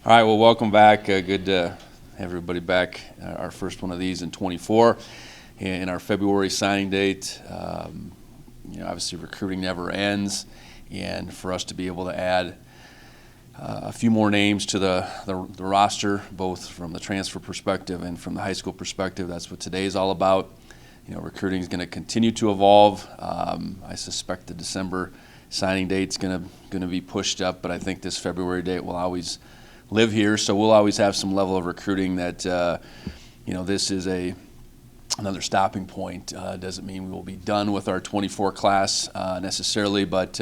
All right, well, welcome back. Good to have everybody back. Our first one of these in 24, in our February signing date. Obviously recruiting never ends, and for us to be able to add a few more names to the roster, both from the transfer perspective and from the high school perspective, that's what today is all about. Recruiting is going to continue to evolve. I suspect the December signing date's going to be pushed up, but I think this February date will always live here, so we'll always have some level of recruiting that this is another stopping point. Doesn't mean we will be done with our 24 class necessarily, but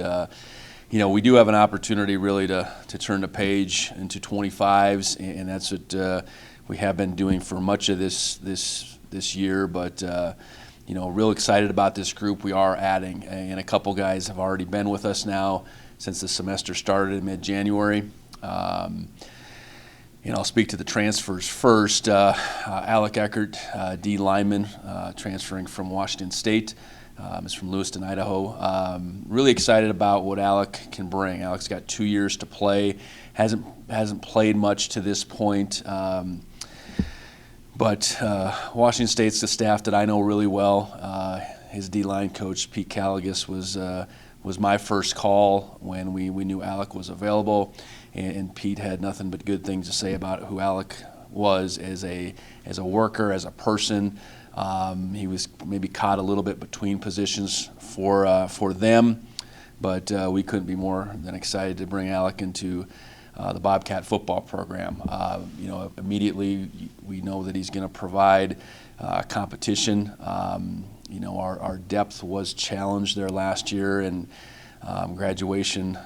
we do have an opportunity really to turn the page into 25s, and that's what we have been doing for much of this year. But real excited about this group we are adding, and a couple guys have already been with us now since the semester started in mid-January. I'll speak to the transfers first. Alec Eckert, D lineman, transferring from Washington State. Is from Lewiston, Idaho. Really excited about what Alec can bring. Alec's got 2 years to play. Hasn't played much to this point. But Washington State's the staff that I know really well. His D-line coach, Pete Caligas, was my first call when we knew Alec was available, and Pete had nothing but good things to say about who Alec was as a worker, as a person. He was maybe caught a little bit between positions for them, but we couldn't be more than excited to bring Alec into the Bobcat football program. Immediately we know that he's going to provide competition. Our depth was challenged there last year, and graduation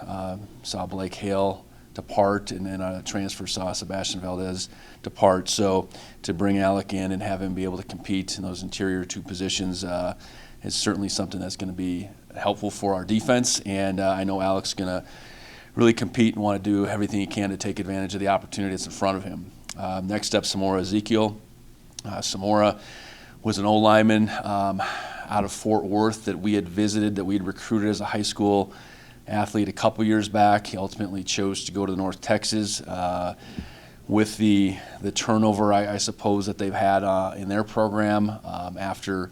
saw Blake Hale depart, and then a transfer saw Sebastian Valdez depart. So to bring Alec in and have him be able to compete in those interior two positions is certainly something that's going to be helpful for our defense, and I know Alec's going to really compete and want to do everything he can to take advantage of the opportunity that's in front of him. Next up, Samora Ezekiel. Samora was an O-lineman out of Fort Worth that we had visited, that we had recruited as a high school athlete a couple years back. He ultimately chose to go to North Texas. With the turnover, I suppose, that they've had in their program after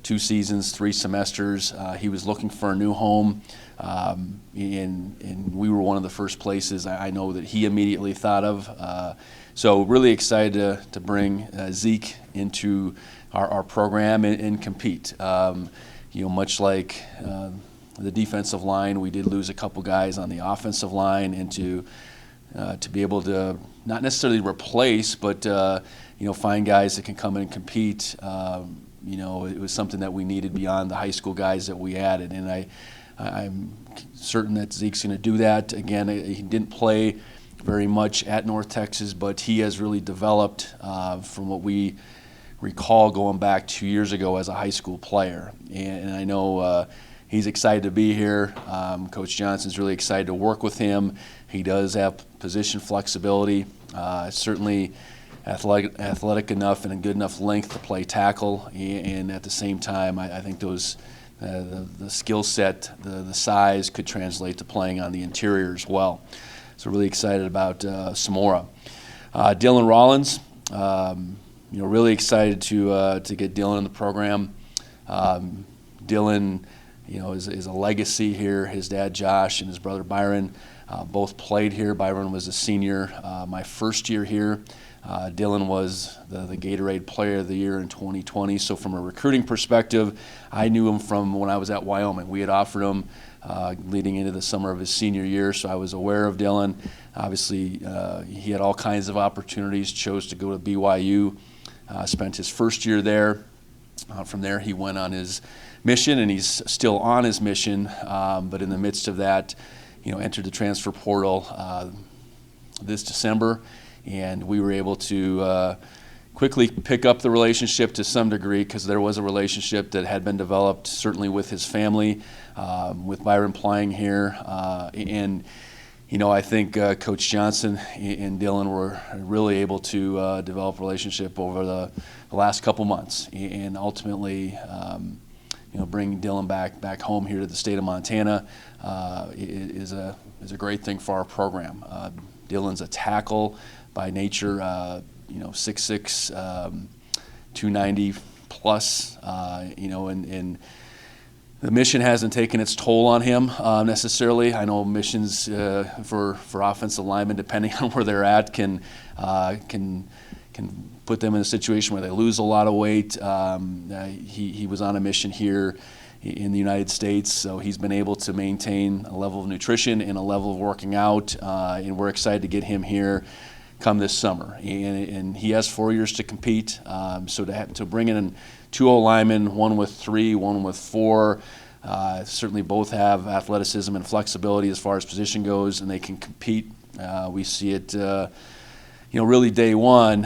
2 seasons, 3 semesters, he was looking for a new home, and we were one of the first places I know that he immediately thought of. So really excited to bring Zeke into our program and compete. Much like the defensive line, we did lose a couple guys on the offensive line, and to be able to not necessarily replace, but find guys that can come in and compete. It was something that we needed beyond the high school guys that we added, and I'm certain that Zeke's going to do that. Again, he didn't play very much at North Texas, but he has really developed from what we recall going back 2 years ago as a high school player. And I know he's excited to be here. Coach Johnson's really excited to work with him. He does have position flexibility, certainly athletic enough and a good enough length to play tackle, and at the same time I think those the skill set, the size could translate to playing on the interior as well. So really excited about Samora. Dylan Rollins, really excited to get Dylan in the program. Dylan, is a legacy here. His dad Josh and his brother Byron both played here. Byron was a senior my first year here. Dylan was the Gatorade Player of the Year in 2020. So from a recruiting perspective, I knew him from when I was at Wyoming. We had offered him leading into the summer of his senior year, so I was aware of Dylan. Obviously, he had all kinds of opportunities, chose to go to BYU, spent his first year there. From there, he went on his mission, and he's still on his mission, but in the midst of that, entered the transfer portal this December, and we were able to quickly pick up the relationship to some degree, because there was a relationship that had been developed certainly with his family, with Byron playing here, and I think Coach Johnson and Dylan were really able to develop a relationship over the last couple months, and ultimately bringing Dylan back home here to the state of Montana is a great thing for our program. Dylan's a tackle by nature, 6'6", 290 plus, and the mission hasn't taken its toll on him necessarily. I know missions for offensive linemen, depending on where they're at, can put them in a situation where they lose a lot of weight. He was on a mission here in the United States, so he's been able to maintain a level of nutrition and a level of working out, and we're excited to get him here come this summer. And he has 4 years to compete, so to bring in 2 O-linemen, one with 3, one with 4, certainly both have athleticism and flexibility as far as position goes, and they can compete. We see it, really day one,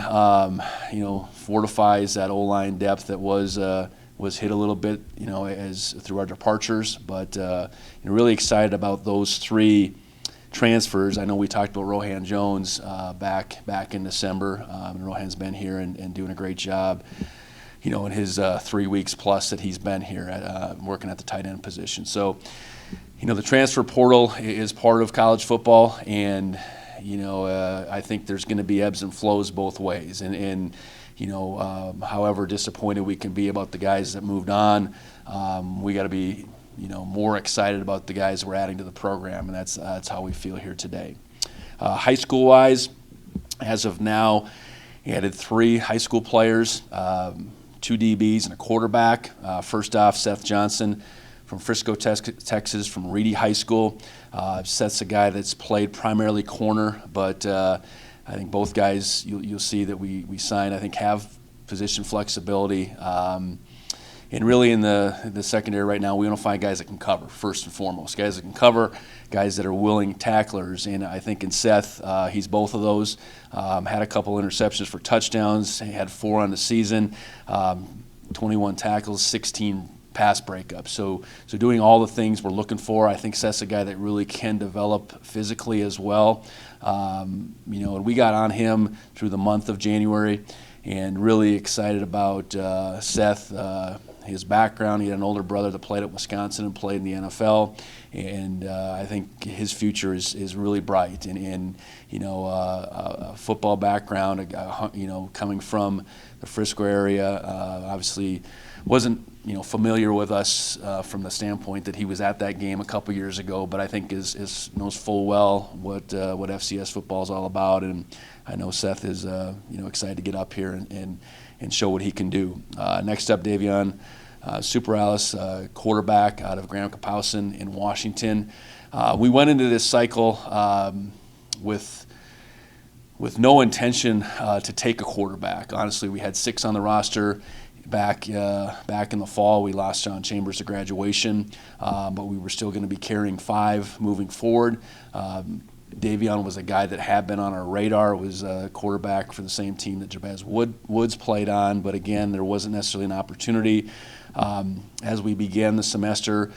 fortifies that O-line depth that was hit a little bit, as through our departures. But really excited about those 3 transfers. I know we talked about Rohan Jones back in December, and Rohan's been here and doing a great job. In his 3 weeks plus that he's been here working at the tight end position. So, the transfer portal is part of college football, and I think there's going to be ebbs and flows both ways. And however disappointed we can be about the guys that moved on, we got to be more excited about the guys we're adding to the program, and that's how we feel here today. High school wise, as of now, added 3 high school players. 2 DBs and a quarterback. First off, Seth Johnson from Frisco, Texas, from Reedy High School. Seth's a guy that's played primarily corner, but I think both guys you'll see that we signed, I think, have position flexibility. And really in the secondary right now, we want to find guys that can cover, first and foremost. Guys that can cover, guys that are willing tacklers. And I think in Seth, he's both of those. Had a couple interceptions for touchdowns. He had 4 on the season, 21 tackles, 16 pass breakups. So doing all the things we're looking for. I think Seth's a guy that really can develop physically as well. And we got on him through the month of January, and really excited about Seth. His background, he had an older brother that played at Wisconsin and played in the NFL, and I think his future is really bright. And a football background, coming from the Frisco area, obviously wasn't familiar with us from the standpoint that he was at that game a couple years ago, but I think knows full well what FCS football is all about, and I know Seth is excited to get up here and show what he can do. Next up, Davion Super Alice, quarterback out of Graham Kapowson in Washington. We went into this cycle with no intention to take a quarterback. Honestly, we had 6 on the roster. Back in the fall, we lost John Chambers to graduation, but we were still going to be carrying 5 moving forward. Davion was a guy that had been on our radar, was a quarterback for the same team that Jabez Woods played on, but again, there wasn't necessarily an opportunity. As we began the semester,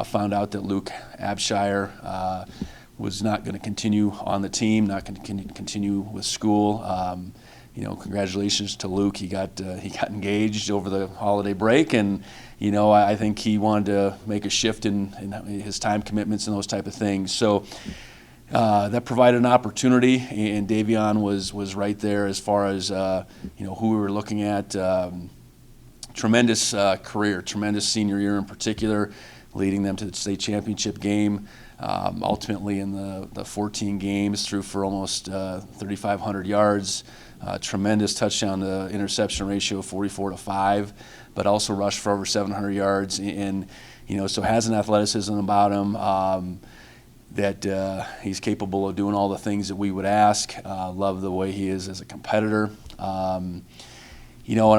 found out that Luke Abshire was not going to continue on the team, not going to continue with school. Congratulations to Luke. He got engaged over the holiday break, and I think he wanted to make a shift in his time commitments and those type of things. So that provided an opportunity, and Davion was right there as far as who we were looking at. Tremendous career, tremendous senior year in particular, leading them to the state championship game. Ultimately, in the 14 games, threw for almost 3,500 yards. Tremendous touchdown to interception ratio of 44-5, but also rushed for over 700 yards, and so has an athleticism about him that he's capable of doing all the things that we would ask. Love the way he is as a competitor. And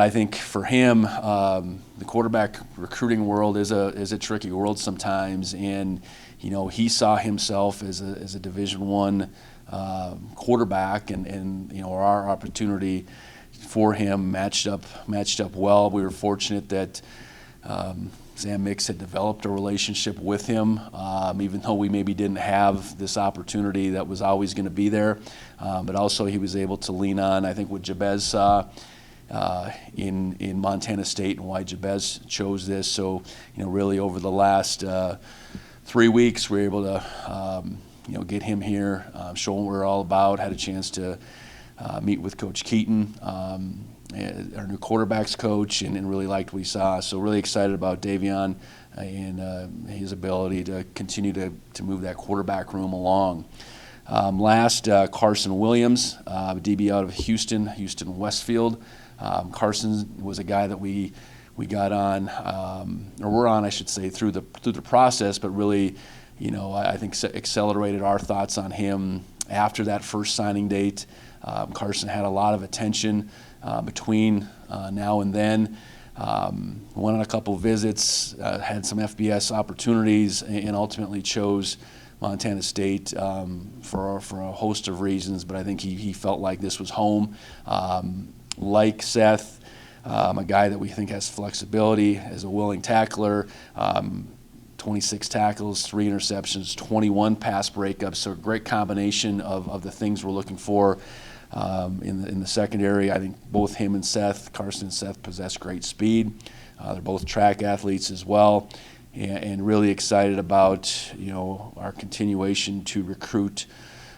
I think for him, the quarterback recruiting world is a tricky world sometimes, and he saw himself as a Division I quarterback, and our opportunity for him matched up well. We were fortunate that Sam Mix had developed a relationship with him, even though we maybe didn't have this opportunity that was always going to be there. But also he was able to lean on, I think, what Jabez saw in Montana State and why Jabez chose this. So, really over the last 3 weeks, we were able to get him here, show him what we're all about. Had a chance to meet with Coach Keaton, our new quarterbacks coach, and really liked what we saw. So really excited about Davion and his ability to continue to move that quarterback room along. Last, Carson Williams, DB out of Houston Westfield. Carson was a guy that we got on, or we're on, I should say, through the process, but really, I think accelerated our thoughts on him after that first signing date. Carson had a lot of attention between now and then. Went on a couple visits, had some FBS opportunities, and ultimately chose Montana State for a host of reasons. But I think he felt like this was home. Like Seth, a guy that we think has flexibility, as a willing tackler. 26 tackles, 3 interceptions, 21 pass breakups. So a great combination of the things we're looking for in the secondary. I think both him and Seth, Carson and Seth, possess great speed. They're both track athletes as well, and really excited about our continuation to recruit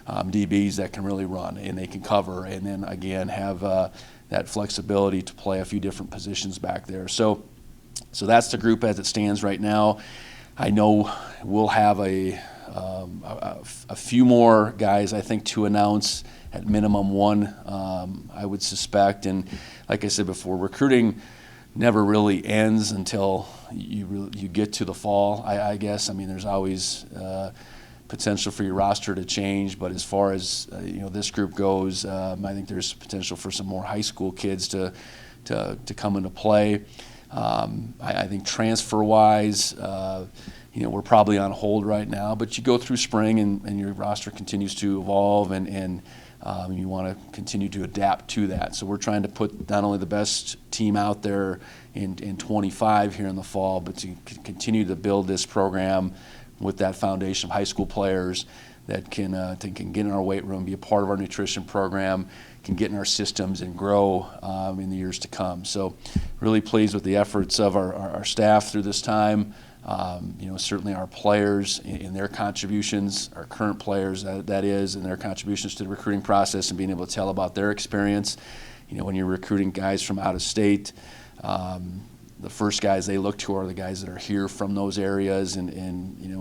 DBs that can really run and they can cover, and then again have that flexibility to play a few different positions back there. So that's the group as it stands right now. I know we'll have a few more guys, I think, to announce, at minimum one, I would suspect. And like I said before, recruiting never really ends until you get to the fall, I guess. I mean, there's always potential for your roster to change, but as far as this group goes, I think there's potential for some more high school kids to come into play. I think transfer-wise, we're probably on hold right now, but you go through spring and your roster continues to evolve, and you want to continue to adapt to that. So we're trying to put not only the best team out there in 25 here in the fall, but to continue to build this program with that foundation of high school players that can get in our weight room, be a part of our nutrition program, can get in our systems and grow in the years to come. So really pleased with the efforts of our staff through this time. Certainly our players in their contributions, our current players, that is, and their contributions to the recruiting process and being able to tell about their experience. When you're recruiting guys from out of state, the first guys they look to are the guys that are here from those areas, and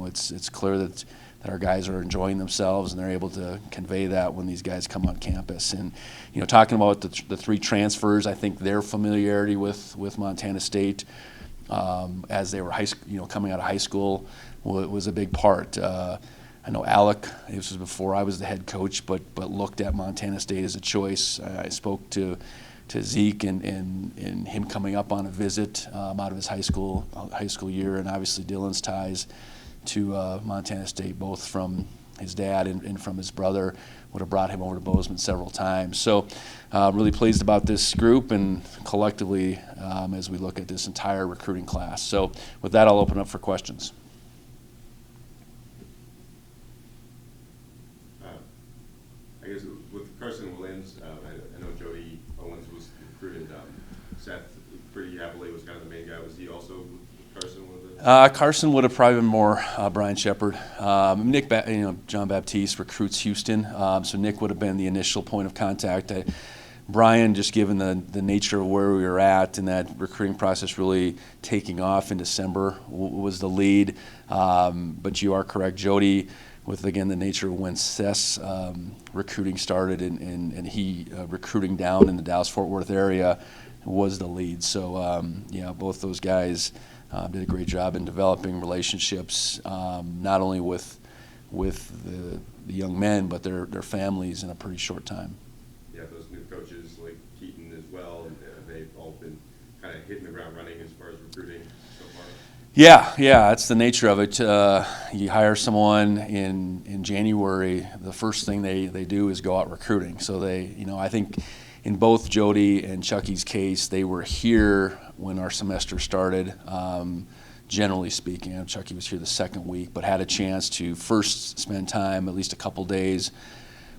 it's clear that our guys are enjoying themselves and they're able to convey that when these guys come on campus. And talking about the 3 transfers, I think their familiarity with Montana State as they were coming out of high school was a big part. I know Alec, this was before I was the head coach, but looked at Montana State as a choice. I spoke to Zeke and him coming up on a visit out of his high school year, and obviously Dylan's ties to Montana State, both from his dad and from his brother, would have brought him over to Bozeman several times. So really pleased about this group and collectively as we look at this entire recruiting class. So with that, I'll open up for questions. I guess with Carson Williams, I know Jody Owens was recruited. Seth pretty happily was kind of the main guy. Was he also with Carson? Carson would have probably been more Brian Shepard. Nick, John Baptiste recruits Houston, so Nick would have been the initial point of contact. Brian, just given the nature of where we were at and that recruiting process really taking off in December, was the lead. But you are correct, Jody, with again the nature of when Seth's recruiting started and he recruiting down in the Dallas-Fort Worth area was the lead. So both those guys did a great job in developing relationships, not only with the young men, but their families in a pretty short time. Yeah, those new coaches like Keaton as well, they've all been kind of hitting the ground running as far as recruiting so far. Yeah, that's the nature of it. You hire someone in January, the first thing they do is go out recruiting. So I think in both Jody and Chucky's case, they were here when our semester started. Generally speaking, Chucky was here the second week, but had a chance to first spend time, at least a couple days,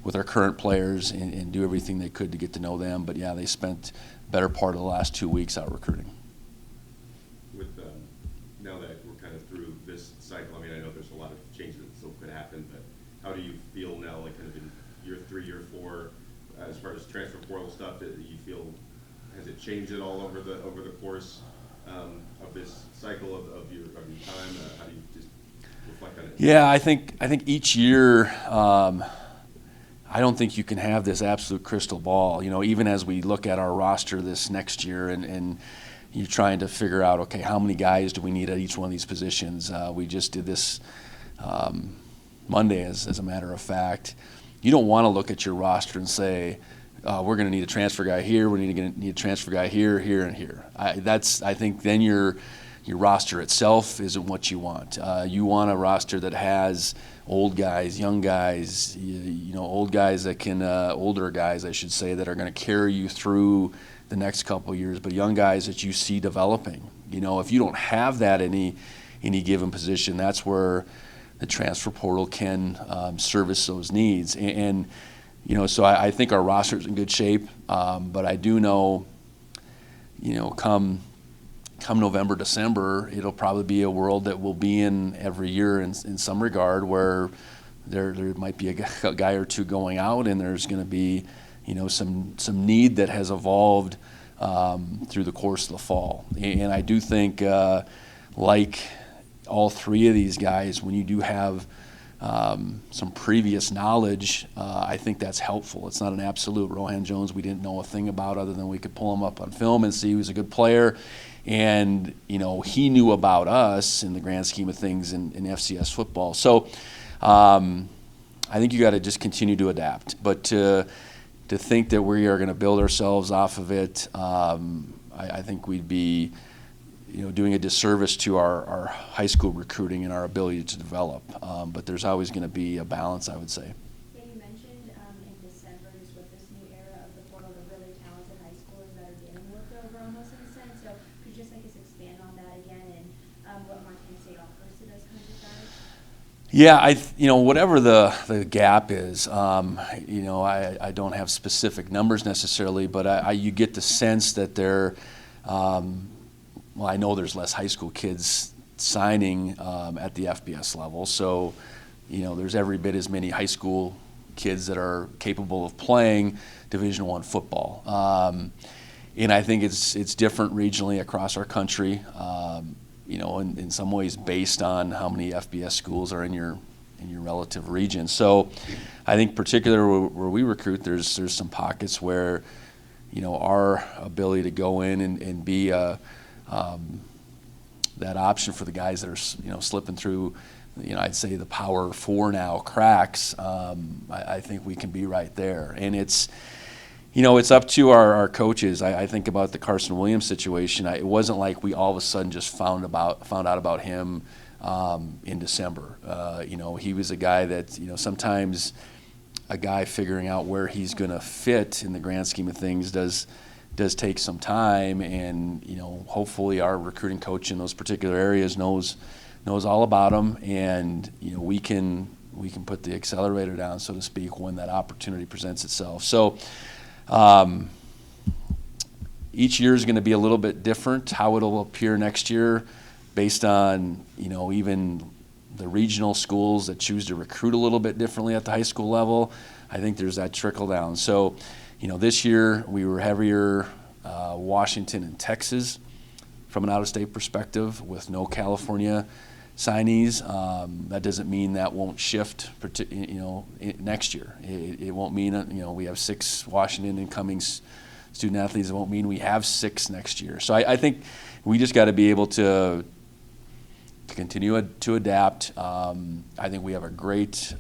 with our current players and do everything they could to get to know them. But yeah, they spent the better part of the last 2 weeks out recruiting. With now that we're kind of through this cycle, I mean, I know there's a lot of changes that still could happen, but how do you as far as transfer portal stuff, that you feel, has it changed at all over the course of this cycle of your time? How do you just reflect on it? Yeah, I think each year, I don't think you can have this absolute crystal ball. Even as we look at our roster this next year, and you're trying to figure out, okay, how many guys do we need at each one of these positions? We just did this Monday, as a matter of fact. You don't want to look at your roster and say, we're going to need a transfer guy here, we're going to need a transfer guy here, here, and here. I think then your roster itself isn't what you want. You want a roster that has old guys, young guys, old guys that can, older guys, I should say, that are going to carry you through the next couple of years, but young guys that you see developing. If you don't have that in any given position, that's where the transfer portal can service those needs. And so I think our roster's in good shape, but I do know, come November, December, it'll probably be a world that we'll be in every year in some regard, where there might be a guy or two going out, and there's going to be some need that has evolved through the course of the fall. And I do think, like all three of these guys, when you do have some previous knowledge, I think that's helpful. It's not an absolute. Rohan Jones, we didn't know a thing about, other than we could pull him up on film and see he was a good player. And, he knew about us in the grand scheme of things in FCS football. So I think you got to just continue to adapt. But to think that we are going to build ourselves off of it, I think we'd be doing a disservice to our high school recruiting and our ability to develop. But there's always going to be a balance, I would say. Yeah, you mentioned in December, just with this new era of the portal, the really talented high schoolers that are getting looked over almost in a sense. So could you just expand on that again, and what Montana State offers to those kinds of guys? Yeah, whatever the gap is, I don't have specific numbers necessarily, but you get the sense that they're, well, I know there's less high school kids signing at the FBS level, so there's every bit as many high school kids that are capable of playing Division I football, and I think it's different regionally across our country. In some ways based on how many FBS schools are in your relative region. So I think particularly where we recruit, there's some pockets where our ability to go in and be that option for the guys that are slipping through, I'd say the Power 4 now cracks. I think we can be right there, and it's up to our coaches. I think about the Carson Williams situation. It wasn't like we all of a sudden just found out about him in December. He was a guy that sometimes a guy figuring out where he's going to fit in the grand scheme of things does take some time, and hopefully our recruiting coach in those particular areas knows all about him, and we can put the accelerator down, so to speak, when that opportunity presents itself. So each year is going to be a little bit different, how it'll appear next year, based on even the regional schools that choose to recruit a little bit differently at the high school level. I think there's that trickle down. So this year we were heavier Washington and Texas from an out-of-state perspective, with no California signees. That doesn't mean that won't shift next year. It won't mean we have 6 Washington incoming student athletes. It won't mean we have 6 next year. So I think we just got to be able to continue to adapt. I think we have a great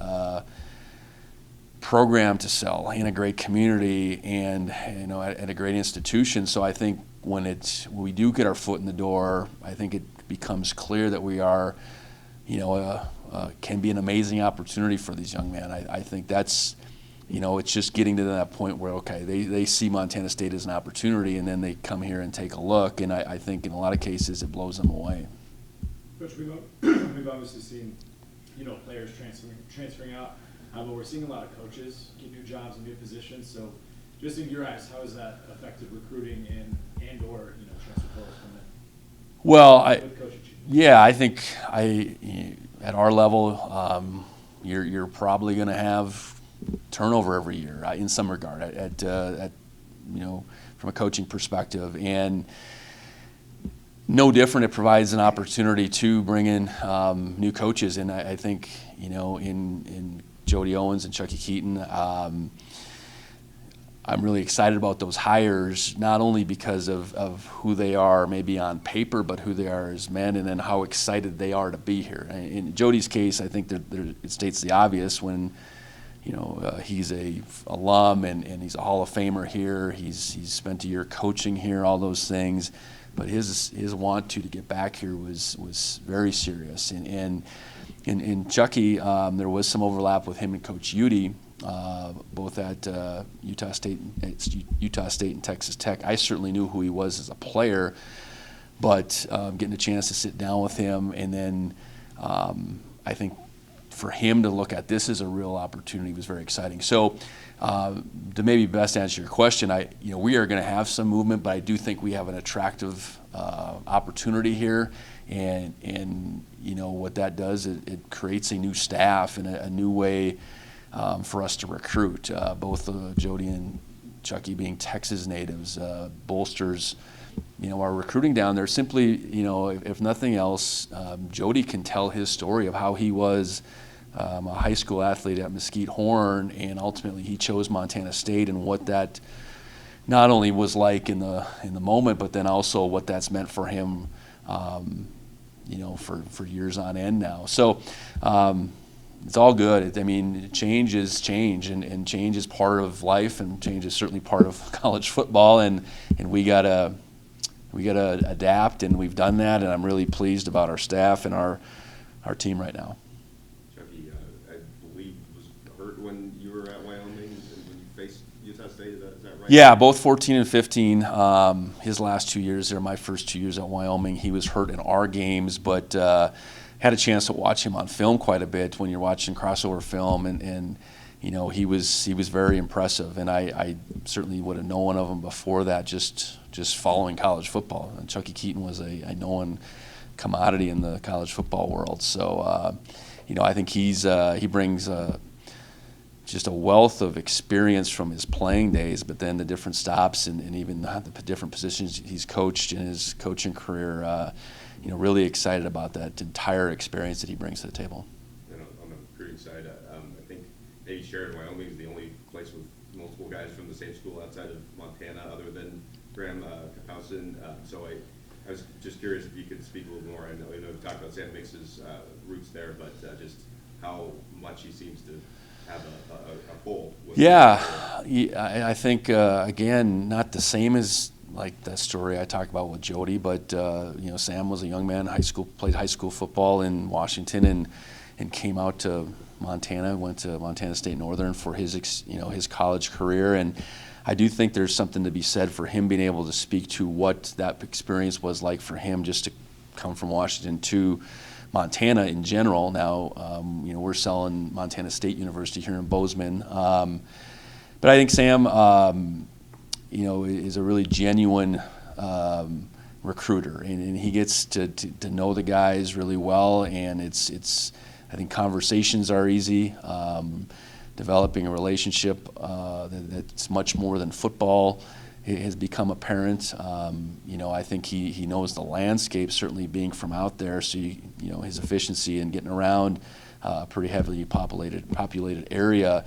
program to sell in a great community, and at a great institution. So I think when we do get our foot in the door, I think it becomes clear that we are, can be an amazing opportunity for these young men. I think that's, it's just getting to that point where, okay, they see Montana State as an opportunity, and then they come here and take a look, and I think in a lot of cases it blows them away. Coach, we've obviously seen, players transferring out, but we're seeing a lot of coaches get new jobs and new positions. So, just in your eyes, how has that affected recruiting and/or transfer portals from that? Well, I think at our level, you're probably going to have turnover every year in some regard at from a coaching perspective. And no different, it provides an opportunity to bring in new coaches. And I think, in Jody Owens and Chucky Keaton, I'm really excited about those hires, not only because of who they are maybe on paper, but who they are as men, and then how excited they are to be here. In Jody's case, I think it states the obvious when he's a alum and he's a Hall of Famer here. He's spent a year coaching here, all those things. But his want to get back here was very serious. And in Chucky, there was some overlap with him and Coach Udy, both at Utah State and Texas Tech. I certainly knew who he was as a player, but getting a chance to sit down with him, and then I think for him to look at this as a real opportunity was very exciting. So to maybe best answer your question, we are going to have some movement, but I do think we have an attractive opportunity here, and what that does, it creates a new staff and a new way for us to recruit. Both Jody and Chucky being Texas natives bolsters our recruiting down there. Simply, if nothing else, Jody can tell his story of how he was a high school athlete at Mesquite Horn, and ultimately he chose Montana State, and what that not only was like in the moment, but then also what that's meant for him, for years on end now. So it's all good. Change is change, and change is part of life, and change is certainly part of college football, and we gotta adapt, and we've done that, and I'm really pleased about our staff and our team right now. Chucky, I believe, was hurt when you were at Wyoming and when you faced Utah State. Is that right? Yeah, both 14 and 15. His last 2 years there, my first 2 years at Wyoming, he was hurt in our games, but had a chance to watch him on film quite a bit when you're watching crossover film, and he was very impressive, and I certainly would have known of him before that, just following college football. And Chucky Keaton was a known commodity in the college football world. So I think he brings just a wealth of experience from his playing days, but then the different stops and even the different positions he's coached in his coaching career. Really excited about that entire experience that he brings to the table. And on the recruiting side, I think maybe Sheridan, Wyoming is the only place with multiple guys from the same school outside of Montana, other than Graham Kapowson. So I was just curious if you could speak a little more. I know you talked about Sam Mix's roots there, but just how much he seems to have a pull. I think again, not the same as like that story I talked about with Jody, but Sam was a young man, played high school football in Washington, and came out to Montana, went to Montana State Northern for his college career, and I do think there's something to be said for him being able to speak to what that experience was like for him, just to come from Washington to Montana in general. Now, we're selling Montana State University here in Bozeman, but I think Sam, is a really genuine recruiter, and he gets to know the guys really well, and it's I think conversations are easy. Developing a relationship that's much more than football has become apparent. I think he knows the landscape, certainly being from out there, so his efficiency in getting around a pretty heavily populated area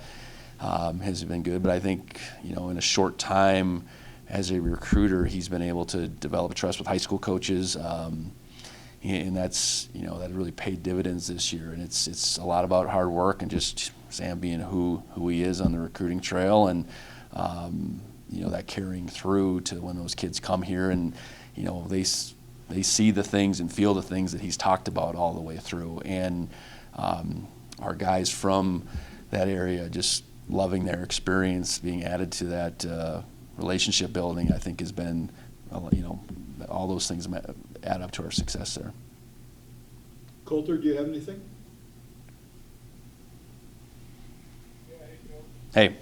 has been good. But I think in a short time as a recruiter, he's been able to develop a trust with high school coaches, and that's that really paid dividends this year. And it's a lot about hard work and just Sam being who he is on the recruiting trail, and that carrying through to when those kids come here, and they see the things and feel the things that he's talked about all the way through. And our guys from that area just loving their experience, being added to that relationship building, I think has been, all those things add up to our success there. Coulter, do you have anything? Hey.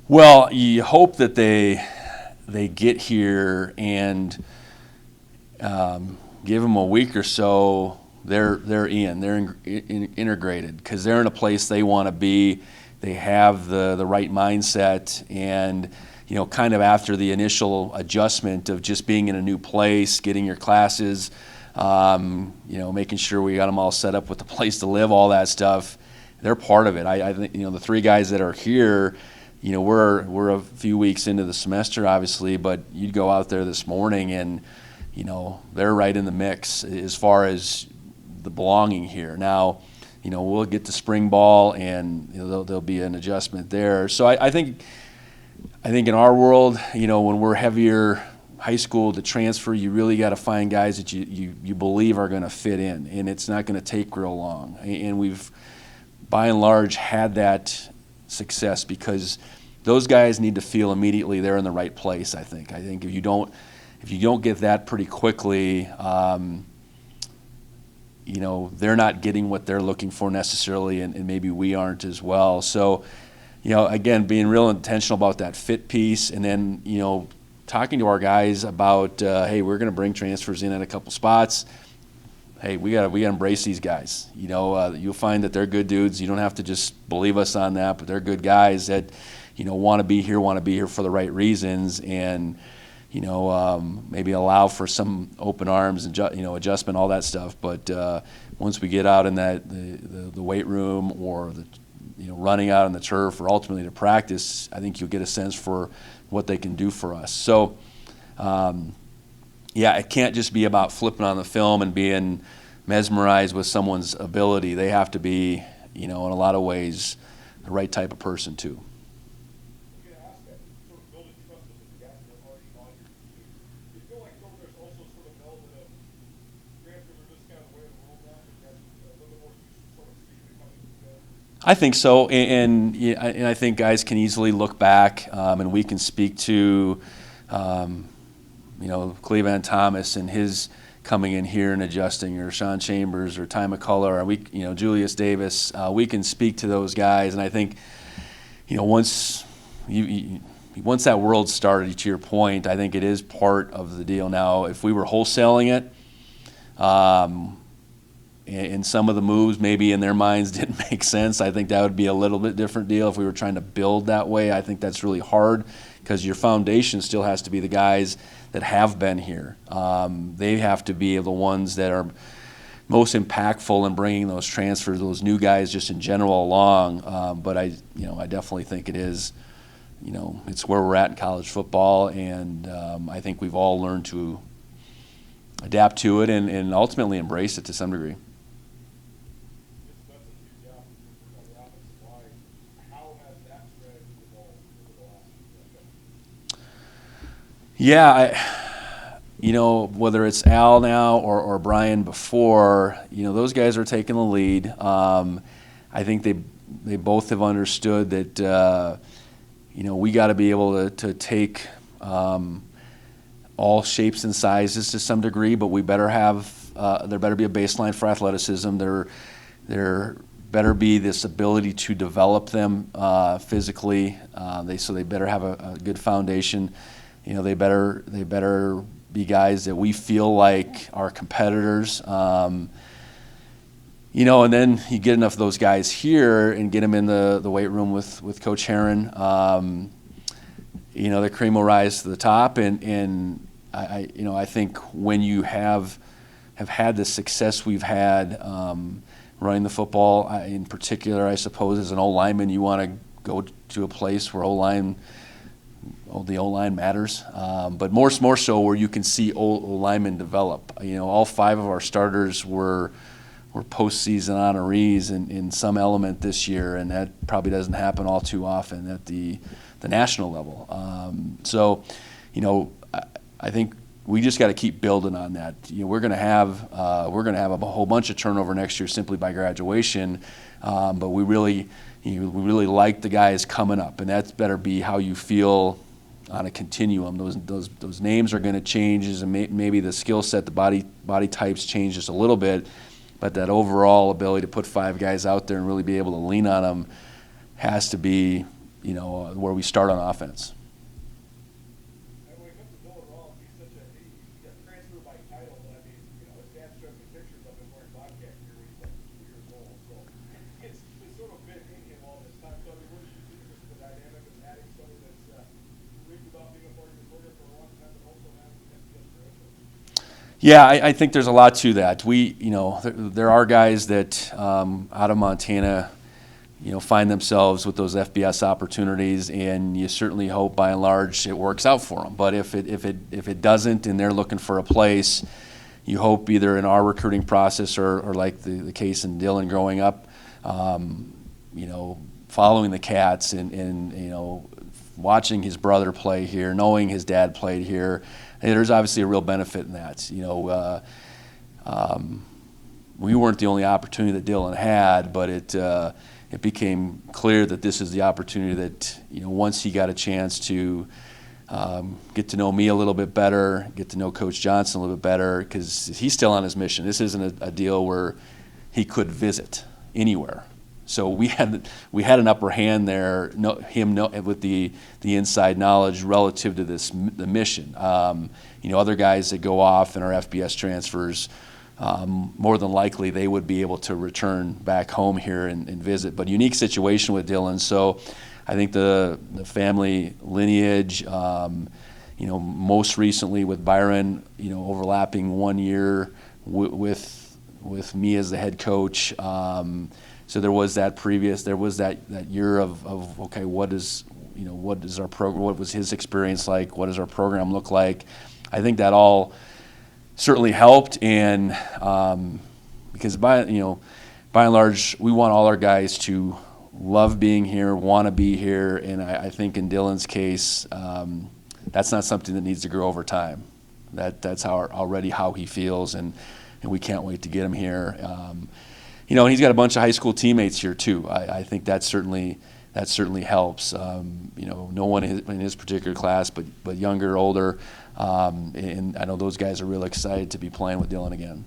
Well, you hope that they get here and give them a week or so. They're integrated because they're in a place they want to be. They have the right mindset, and kind of after the initial adjustment of just being in a new place, getting your classes, making sure we got them all set up with the place to live, all that stuff. They're part of it. I think the three guys that are here. We're a few weeks into the semester, obviously, but you'd go out there this morning and, they're right in the mix as far as the belonging here. Now, we'll get to spring ball and there'll be an adjustment there. So I think in our world, when we're heavier high school to transfer, you really got to find guys that you believe are going to fit in, and it's not going to take real long. And we've, by and large, had that success because those guys need to feel immediately they're in the right place. I think if you don't get that pretty quickly, they're not getting what they're looking for necessarily, and maybe we aren't as well. So, again, being real intentional about that fit piece, and then talking to our guys about, hey, we're going to bring transfers in at a couple spots. Hey, we gotta embrace these guys. You'll find that they're good dudes. You don't have to just believe us on that, but they're good guys that want to be here for the right reasons, and maybe allow for some open arms and adjustment, all that stuff. But once we get out in the weight room or running out on the turf or ultimately to practice, I think you'll get a sense for what they can do for us. So. Yeah, it can't just be about flipping on the film and being mesmerized with someone's ability. They have to be, in a lot of ways, the right type of person too. I'm going to ask that, sort of building trust with the guys that are already on your team. Do you feel like there's also sort of an element of, granted we're just kind of the way of the world now, but that's a little bit more used to sort of seeing it coming together? I think so, and I think guys can easily look back, and we can speak to Cleveland Thomas and his coming in here and adjusting, or Sean Chambers or Ty McCullough, or Julius Davis. We can speak to those guys, and I think once that world started, to your point, I think it is part of the deal now. If we were wholesaling it, and some of the moves maybe in their minds didn't make sense, I think that would be a little bit different deal. If we were trying to build that way, I think that's really hard because your foundation still has to be the guys that have been here. They have to be the ones that are most impactful in bringing those transfers, those new guys just in general along. But I definitely think it is, it's where we're at in college football, and I think we've all learned to adapt to it and ultimately embrace it to some degree. Yeah, whether it's Al now or Brian before, those guys are taking the lead. I think they both have understood that, we got to be able to take all shapes and sizes to some degree, but we better have there better be a baseline for athleticism. There better be this ability to develop them physically. They better have a good foundation. They better be guys that we feel like are competitors. And then you get enough of those guys here and get them in the weight room with Coach Herron. The cream will rise to the top, and I think when you have had the success we've had running the football, in particular, I suppose as an O-lineman, you want to go to a place where the O-line matters, but more so where you can see O-linemen develop. All five of our starters were postseason honorees in some element this year, and that probably doesn't happen all too often at the national level. I think we just got to keep building on that. We're going to have a whole bunch of turnover next year simply by graduation, but we really like the guys coming up, and that better be how you feel on a continuum. Those names are going to change, and maybe the skill set, the body types change just a little bit, but that overall ability to put five guys out there and really be able to lean on them has to be where we start on offense. And when it comes to Dylan Ross, he got transferred by title, but I mean, his dad showed me pictures of him wearing Bobcat gear when he's like 2 years old. So it's sort of been in him all this time. So I mean, what do you think of the dynamic of adding somebody that's raved about being a part of your program for a long time, but also having FBS credentials? Yeah, I think there's a lot to that. There are guys that out of Montana, find themselves with those FBS opportunities, and you certainly hope by and large it works out for them. But if it doesn't, and they're looking for a place, you hope either in our recruiting process or like the case in Dylan growing up, following the Cats and watching his brother play here, knowing his dad played here. And there's obviously a real benefit in that. We weren't the only opportunity that Dylan had, but it became clear that this is the opportunity that, once he got a chance to get to know me a little bit better, get to know Coach Johnson a little bit better, because he's still on his mission. This isn't a deal where he could visit anywhere. So we had an upper hand there, with the inside knowledge relative to the mission. Other guys that go off and are FBS transfers, more than likely they would be able to return back home here and visit. But unique situation with Dylan. So I think the family lineage, most recently with Byron, overlapping 1 year with me as the head coach. So there was that year of okay, what is our program? What was his experience like? What does our program look like? I think that all certainly helped, and because by and large, we want all our guys to love being here, want to be here, and I think in Dylan's case, that's not something that needs to grow over time. That's already how he feels, and we can't wait to get him here. And he's got a bunch of high school teammates here too. I think that certainly helps. No one in his particular class, but younger, older, and I know those guys are real excited to be playing with Dylan again.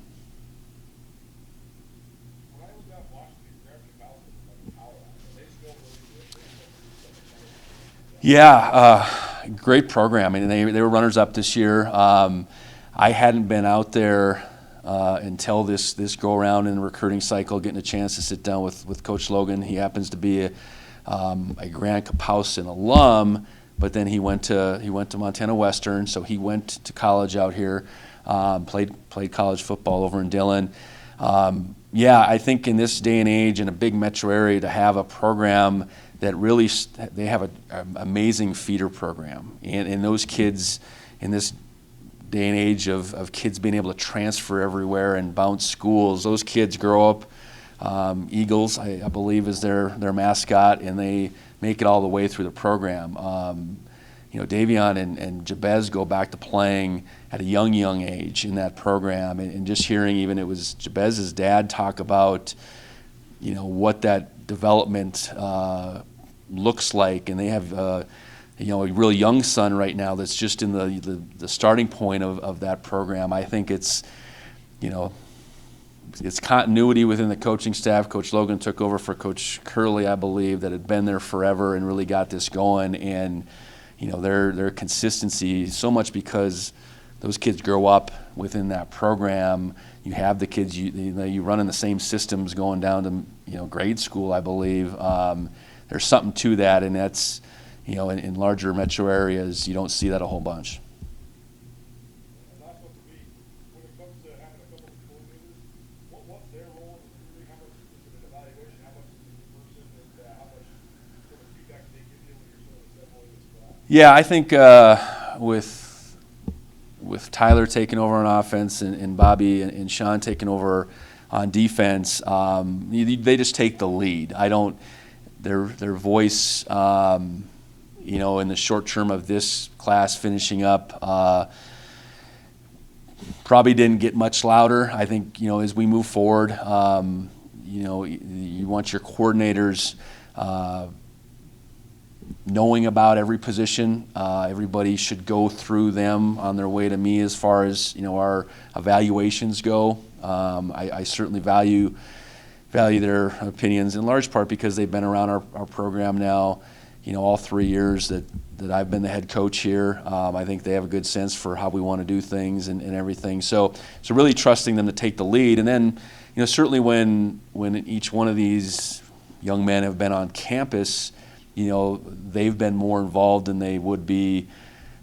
When I was out watching these Graham Kapowski, Colorado, they still really good. Yeah, great program, and they were runners up this year. I hadn't been out there until this go around in the recruiting cycle, getting a chance to sit down with Coach Logan. He happens to be a Grant Kapowski alum, but then he went to Montana Western, so he went to college out here, played college football over in Dillon. I think in this day and age, in a big metro area, to have a program that really they have an amazing feeder program, and those kids in this day and age of kids being able to transfer everywhere and bounce schools, those kids grow up. Eagles, I believe, is their mascot, and they make it all the way through the program. Davion and Jabez go back to playing at a young age in that program, and just hearing it was Jabez's dad talk about, what that development looks like, and they have a real young son right now that's just in the starting point of that program. I think it's continuity within the coaching staff. Coach Logan took over for Coach Curley, I believe, that had been there forever and really got this going. And their consistency, so much because those kids grow up within that program. You have the kids you run in the same systems going down to grade school, I believe. There's something to that, and that's in larger metro areas you don't see that a whole bunch. And last one for me, when it comes to having a couple of coordinators, what's their role in recruiting? How much is it an evaluation? How much is it in person? And how much sort of feedback do they give you when you're sort of assembling this class? Yeah, I think with Tyler taking over on offense and Bobby and Sean taking over on defense, they just take the lead. Their voice, in the short term of this class finishing up, probably didn't get much louder. I think, as we move forward, you want your coordinators knowing about every position. Everybody should go through them on their way to me as far as, our evaluations go. I certainly value their opinions in large part because they've been around our program now, all 3 years that I've been the head coach here. I think they have a good sense for how we want to do things and everything. So really trusting them to take the lead. And then, certainly when each one of these young men have been on campus, they've been more involved than they would be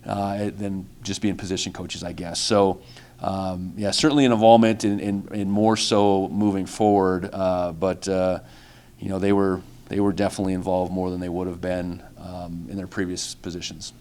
than just being position coaches, I guess. So, certainly an involvement in more so moving forward. But they were definitely involved more than they would have been in their previous positions.